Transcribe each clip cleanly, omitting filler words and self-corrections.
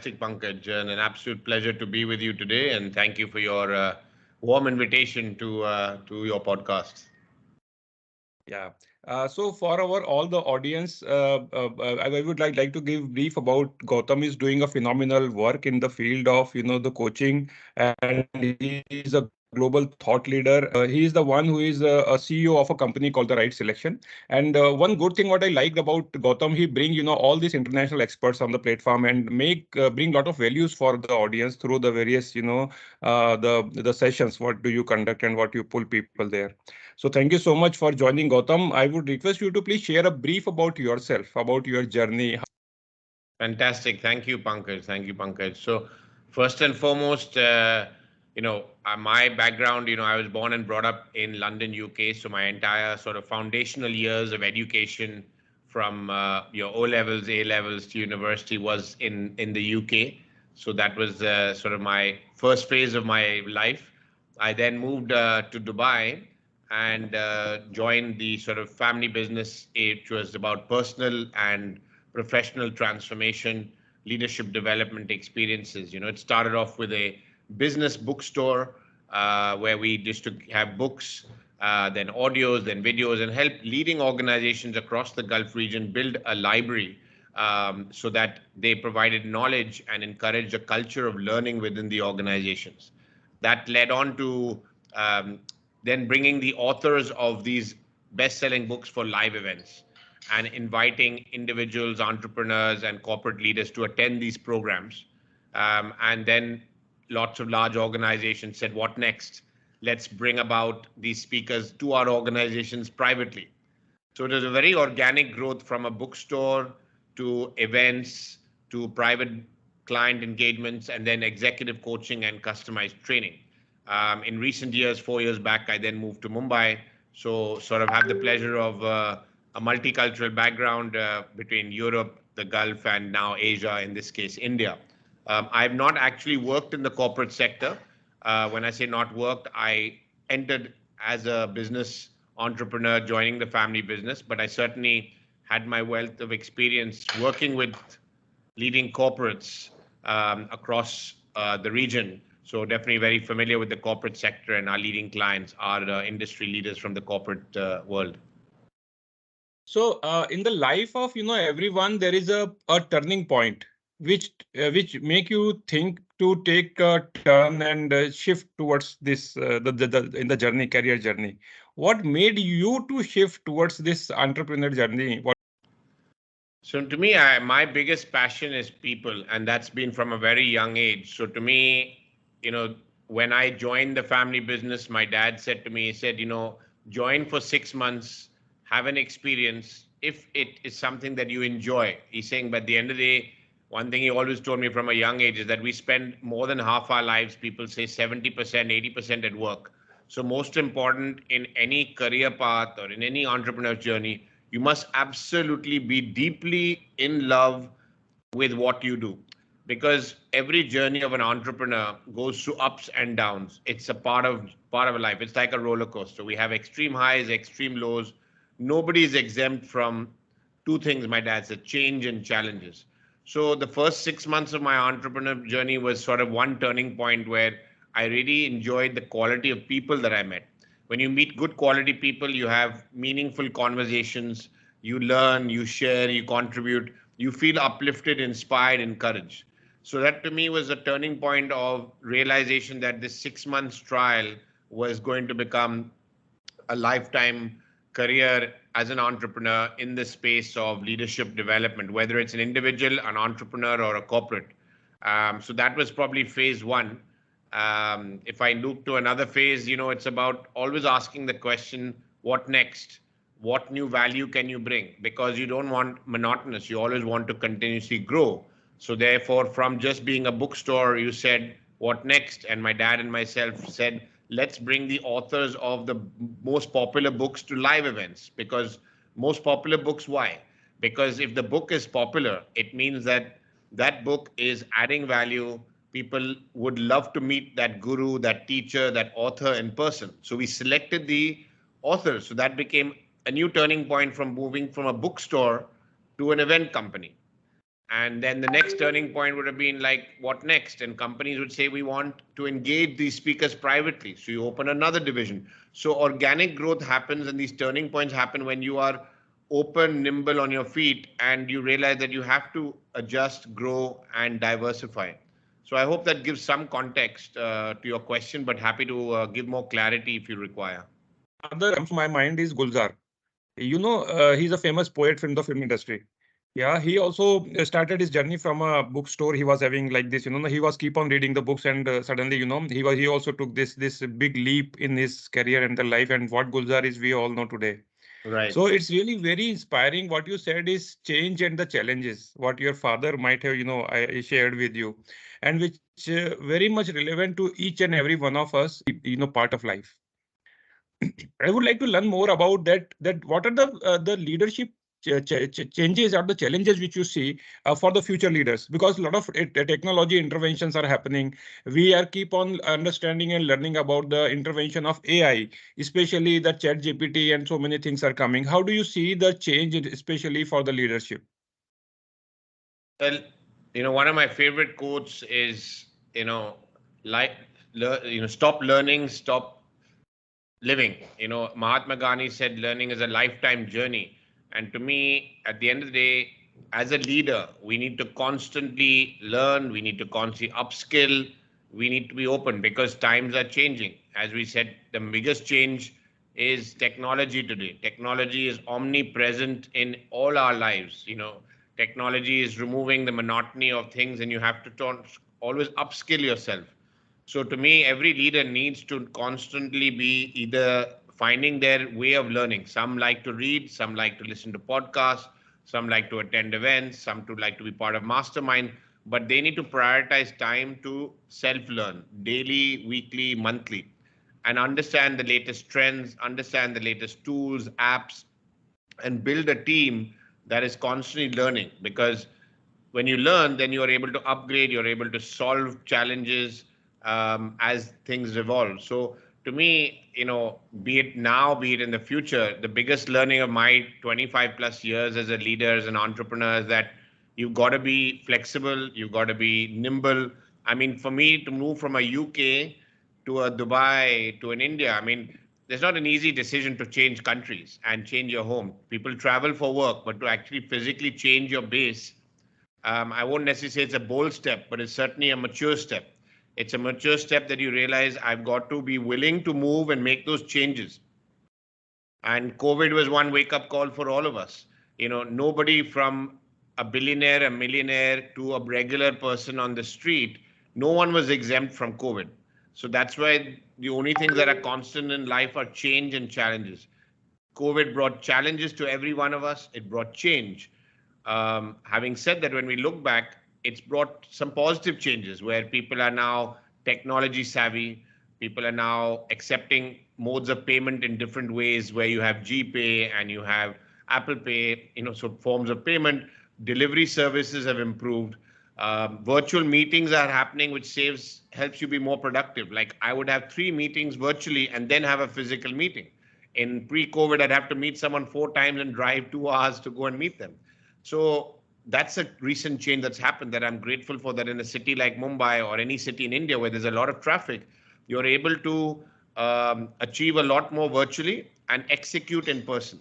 fantastic, Pankaj, and an absolute pleasure to be with you today. And thank you for your warm invitation to your podcast. Yeah. So for our all the audience, I would like to give brief about Gautam is doing a phenomenal work in the field of the coaching, and he is a global thought leader. He is the one who is a CEO of a company called the Right Selection. And one good thing what I liked about Gautam, he bring all these international experts on the platform and make bring lot of values for the audience through the various the sessions. What do you conduct and what you pull people there. So thank you so much for joining, Gautam. I would request you to please share a brief about yourself, about your journey. Fantastic. Thank you, Pankaj. Thank you, Pankaj. So, first and foremost, my background, I was born and brought up in London, UK. So, my entire sort of foundational years of education from your O levels, A levels to university was in the UK. So, that was sort of my first phase of my life. I then moved to Dubai and joined the sort of family business, which was about personal and professional transformation, leadership development experiences. It started off with a business bookstore where we used to have books, then audios, then videos, and help leading organizations across the Gulf region build a library so that they provided knowledge and encouraged a culture of learning within the organizations. That led on to then bringing the authors of these best-selling books for live events and inviting individuals, entrepreneurs, and corporate leaders to attend these programs. And then lots of large organizations said, what next? Let's bring about these speakers to our organizations privately. So it was a very organic growth from a bookstore to events to private client engagements and then executive coaching and customized training. In recent years, 4 years back, I then moved to Mumbai. So sort of have the pleasure of a multicultural background between Europe, the Gulf, and now Asia, in this case, India. I've not actually worked in the corporate sector. When I say not worked, I entered as a business entrepreneur joining the family business, but I certainly had my wealth of experience working with leading corporates across the region. So definitely very familiar with the corporate sector, and our leading clients are industry leaders from the corporate world. So in the life of everyone, there is a turning point which make you think to take a turn and shift towards this in the journey, career journey. What made you to shift towards this entrepreneur journey? So to me, my biggest passion is people, and that's been from a very young age. So to me, when I joined the family business, my dad said to me, he said, join for 6 months, have an experience. If it is something that you enjoy, he's saying, but at the end of the day, one thing he always told me from a young age is that we spend more than half our lives, people say 70%, 80% at work. So most important in any career path or in any entrepreneur journey, you must absolutely be deeply in love with what you do, because every journey of an entrepreneur goes through ups and downs. It's a part of a life. It's like a roller coaster. We have extreme highs, extreme lows. Nobody is exempt from two things, my dad said: change and challenges. So the first 6 months of my entrepreneur journey was sort of one turning point where I really enjoyed the quality of people that I met. When you meet good quality people, you have meaningful conversations, you learn, you share, you contribute, you feel uplifted, inspired, encouraged. So that to me was a turning point of realization that this 6 months trial was going to become a lifetime career as an entrepreneur in the space of leadership development, whether it's an individual, an entrepreneur, or a corporate. So that was probably phase one. If I look to another phase, it's about always asking the question, what next? What new value can you bring? Because you don't want monotonous, you always want to continuously grow. So therefore, from just being a bookstore, you said, what next? And my dad and myself said, let's bring the authors of the most popular books to live events. Because most popular books, why? Because if the book is popular, it means that that book is adding value. People would love to meet that guru, that teacher, that author in person. So we selected the authors. So that became a new turning point from moving from a bookstore to an event company. And then the next turning point would have been like, what next? And companies would say, we want to engage these speakers privately. So you open another division. So organic growth happens, and these turning points happen when you are open, nimble on your feet, and you realize that you have to adjust, grow, and diversify. So I hope that gives some context to your question, but happy to give more clarity if you require. Another comes to my mind is Gulzar. He's a famous poet from the film industry. Yeah, he also started his journey from a bookstore. He was having like this, he was keep on reading the books, and suddenly, he also took this big leap in his career and the life. And what Gulzar is, we all know today. Right. So it's really very inspiring. What you said is change and the challenges. What your father might have, I shared with you, and which very much relevant to each and every one of us, part of life. I would like to learn more about that. That what are the leadership changes or the challenges which you see for the future leaders? Because a lot of technology interventions are happening. We are keep on understanding and learning about the intervention of AI, especially the Chat GPT, and so many things are coming. How do you see the change, especially for the leadership? Well, one of my favorite quotes is, like, stop learning, stop living. Mahatma Gandhi said learning is a lifetime journey. And to me, at the end of the day, as a leader, we need to constantly learn, we need to constantly upskill, we need to be open because times are changing. As we said, the biggest change is technology today. Technology is omnipresent in all our lives. Technology is removing the monotony of things, and you have to always upskill yourself. So to me, every leader needs to constantly be either finding their way of learning. Some like to read, some like to listen to podcasts, some like to attend events, some to like to be part of mastermind, but they need to prioritize time to self-learn daily, weekly, monthly, and understand the latest trends, understand the latest tools, apps, and build a team that is constantly learning, because when you learn, then you are able to upgrade, you're able to solve challenges as things evolve. So to me, be it now, be it in the future, the biggest learning of my 25 plus years as a leader, as an entrepreneur, is that you've got to be flexible, you've got to be nimble. I mean, for me to move from a UK to a Dubai to an India, I mean, there's not an easy decision to change countries and change your home. People travel for work, but to actually physically change your base, I won't necessarily say it's a bold step, but it's certainly a mature step. It's a mature step that you realize I've got to be willing to move and make those changes. And COVID was one wake up call for all of us. Nobody from a billionaire, a millionaire to a regular person on the street, no one was exempt from COVID. So that's why the only things that are constant in life are change and challenges. COVID brought challenges to every one of us, it brought change. Having said that, when we look back, it's brought some positive changes where people are now technology savvy. People are now accepting modes of payment in different ways, where you have GPay and you have Apple Pay, so forms of payment. Delivery services have improved. Virtual meetings are happening, which helps you be more productive. Like I would have 3 meetings virtually and then have a physical meeting. In pre-COVID, I'd have to meet someone 4 times and drive 2 hours to go and meet them. So that's a recent change that's happened that I'm grateful for, that in a city like Mumbai or any city in India where there's a lot of traffic, you're able to achieve a lot more virtually and execute in person.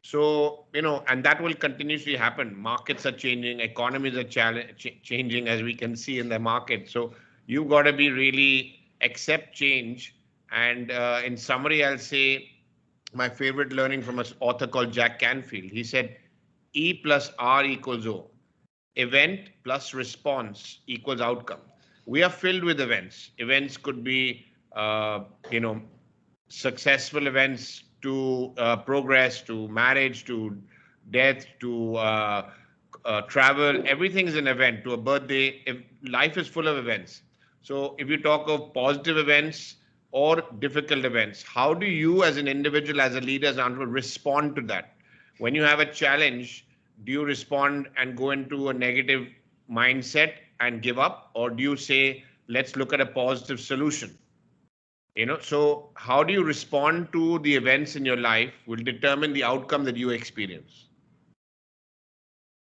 So, and that will continuously happen. Markets are changing, economies are changing, as we can see in the market. So you've got to be really accept change. And in summary, I'll say my favorite learning from an author called Jack Canfield. He said, E plus R equals O. Event plus response equals outcome. We are filled with events. Events could be, you know, successful events to progress, to marriage, to death, to travel. Everything is an event. To a birthday, if life is full of events. So if you talk of positive events or difficult events, how do you, as an individual, as a leader, as an entrepreneur, respond to that? When you have a challenge, do you respond and go into a negative mindset and give up, or do you say, let's look at a positive solution? So how do you respond to the events in your life will determine the outcome that you experience.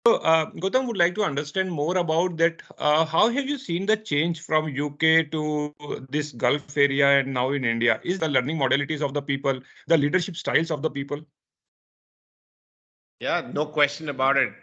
Gautam would like to understand more about that. How have you seen the change from UK to this Gulf area and now in India? Is the learning modalities of the people, the leadership styles of the people? Yeah, no question about it.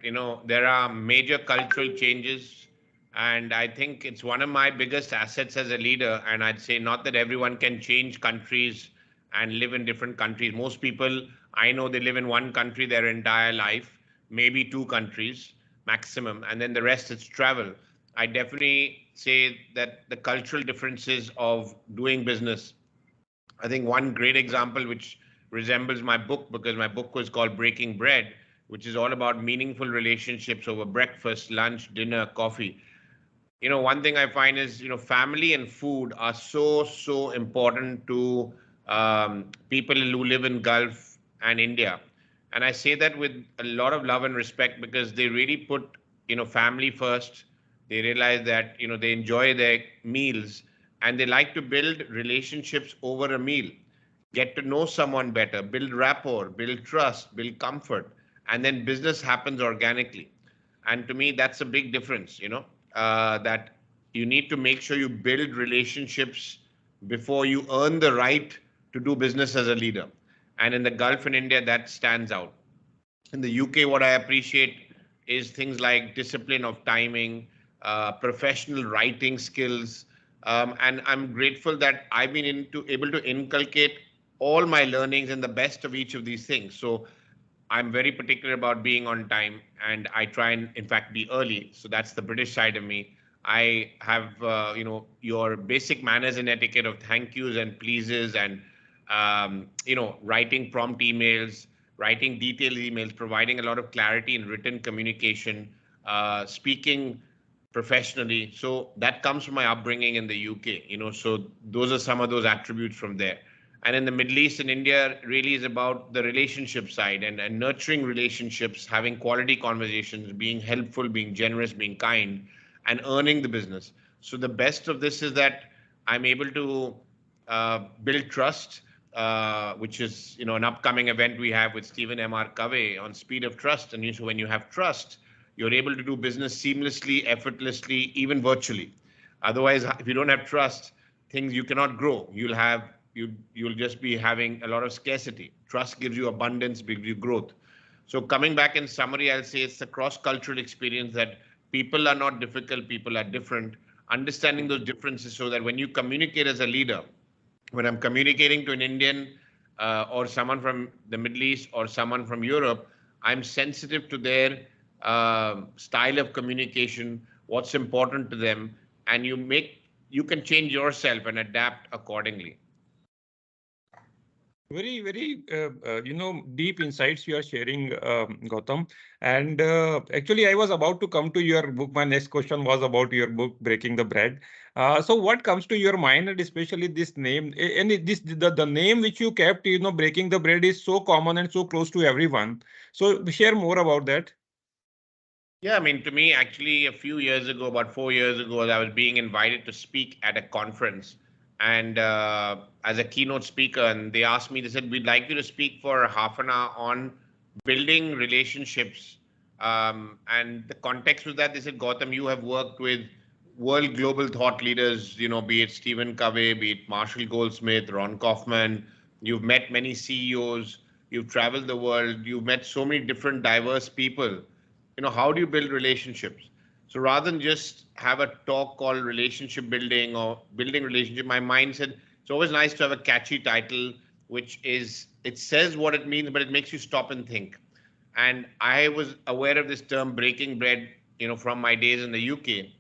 There are major cultural changes, and I think it's one of my biggest assets as a leader. And I'd say not that everyone can change countries and live in different countries. Most people I know they live in one country their entire life, maybe two countries maximum, and then the rest it's travel. I definitely say that the cultural differences of doing business. I think one great example which resembles my book, because my book was called Breaking Bread, which is all about meaningful relationships over breakfast, lunch, dinner, coffee. One thing I find is, family and food are so important to people who live in Gulf and India. And I say that with a lot of love and respect because they really put, family first. They realize that, they enjoy their meals and they like to build relationships over a meal, get to know someone better, build rapport, build trust, build comfort, and then business happens organically. And to me, that's a big difference, that you need to make sure you build relationships before you earn the right to do business as a leader. And in the Gulf and India, that stands out. In the UK, what I appreciate is things like discipline of timing, professional writing skills, and I'm grateful that I've been able to inculcate all my learnings and the best of each of these things. So I'm very particular about being on time, and I try and, in fact, be early. So that's the British side of me. I have, your basic manners and etiquette of thank yous and pleases, and writing prompt emails, writing detailed emails, providing a lot of clarity in written communication, speaking professionally. So that comes from my upbringing in the UK. So those are some of those attributes from there. And in the Middle East and India really is about the relationship side, and nurturing relationships, having quality conversations, being helpful, being generous, being kind, and earning the business. So the best of this is that I'm able to build trust, which is an upcoming event we have with Stephen M.R. Covey on speed of trust. And so when you have trust, you're able to do business seamlessly, effortlessly, even virtually. Otherwise, if you don't have trust, things you cannot grow. You'll just be having a lot of scarcity. Trust gives you abundance, gives you growth. So coming back in summary, I'll say it's a cross-cultural experience that people are not difficult, people are different. Understanding those differences so that when you communicate as a leader, when I'm communicating to an Indian or someone from the Middle East or someone from Europe, I'm sensitive to their style of communication, what's important to them, and you can change yourself and adapt accordingly. Very, very, deep insights you are sharing, Gautam. And actually, I was about to come to your book. My next question was about your book, Breaking the Bread. So, what comes to your mind, and especially this name, and the name which you kept, Breaking the Bread is so common and so close to everyone. So, share more about that. Yeah, I mean, to me, actually, a few years ago, about 4 years ago, I was being invited to speak at a conference, and as a keynote speaker, and they asked me, they said, we'd like you to speak for half an hour on building relationships. And the context was that they said, Gautam, you have worked with world global thought leaders, be it Stephen Covey, be it Marshall Goldsmith, Ron Kaufman. You've met many CEOs, you've traveled the world, you've met so many different diverse people. How do you build relationships? So rather than just have a talk called relationship building or building relationship, my mind said it's always nice to have a catchy title, which is, it says what it means, but it makes you stop and think. And I was aware of this term breaking bread, from my days in the UK,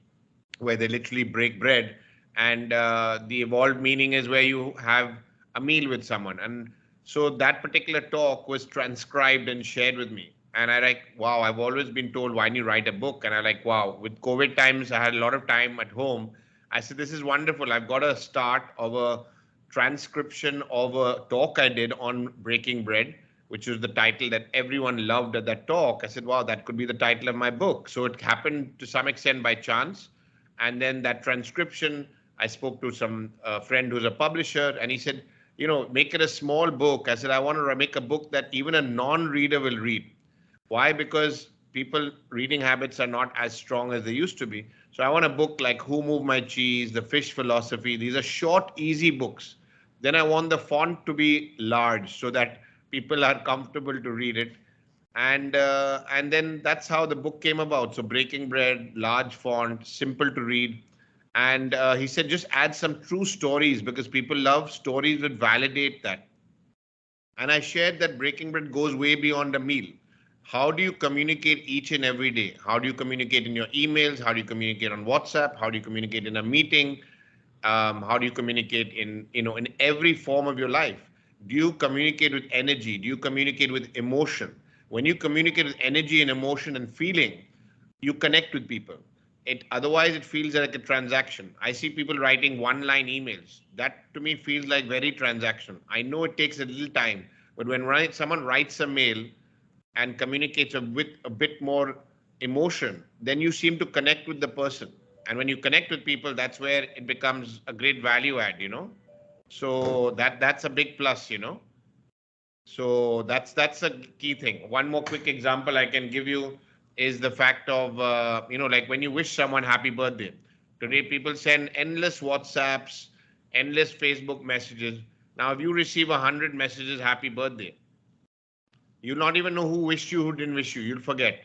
where they literally break bread. And the evolved meaning is where you have a meal with someone. And so that particular talk was transcribed and shared with me. And I like, wow, I've always been told, why don't you write a book? And I like, wow, with COVID times, I had a lot of time at home. I said, this is wonderful. I've got a start of a transcription of a talk I did on breaking bread, which was the title that everyone loved at that talk. I said, wow, that could be the title of my book. So it happened to some extent by chance. And then that transcription, I spoke to some friend who's a publisher, and he said, make it a small book. I said, I want to make a book that even a non-reader will read. Why? Because people reading habits are not as strong as they used to be. So I want a book like Who Moved My Cheese, The Fish Philosophy. These are short, easy books. Then I want the font to be large so that people are comfortable to read it. And then that's how the book came about. So Breaking Bread, large font, simple to read. And he said just add some true stories because people love stories that validate that. And I shared that Breaking Bread goes way beyond a meal. How do you communicate each and every day? How do you communicate in your emails? How do you communicate on WhatsApp? How do you communicate in a meeting? How do you communicate in every form of your life? Do you communicate with energy? Do you communicate with emotion? When you communicate with energy and emotion and feeling, you connect with people. It otherwise it feels like a transaction. I see people writing one-line emails. That to me feels like very transaction. I know it takes a little time, but when someone writes a mail and communicates with a bit more emotion, then you seem to connect with the person. And when you connect with people, that's where it becomes a great value add. So that's a big plus. So that's a key thing. One more quick example I can give you is the fact of like when you wish someone happy birthday. Today people send endless WhatsApps, endless Facebook messages. Now if you receive 100 messages happy birthday, you'll not even know who wished you, who didn't wish you. You'll forget.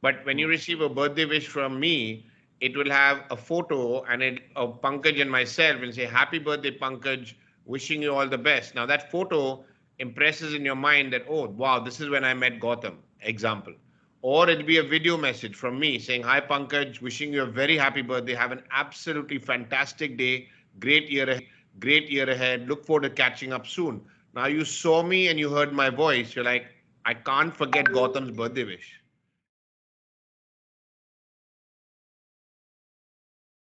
But when you receive a birthday wish from me, it will have a photo and of Pankaj and myself and say, Happy birthday, Pankaj, wishing you all the best. Now, that photo impresses in your mind that, oh, wow, this is when I met Gautam, example. Or it'll be a video message from me saying, Hi, Pankaj, wishing you a very happy birthday. Have an absolutely fantastic day. Great year ahead. Look forward to catching up soon. Now, you saw me and you heard my voice. You're like, I can't forget Gautam's birthday wish.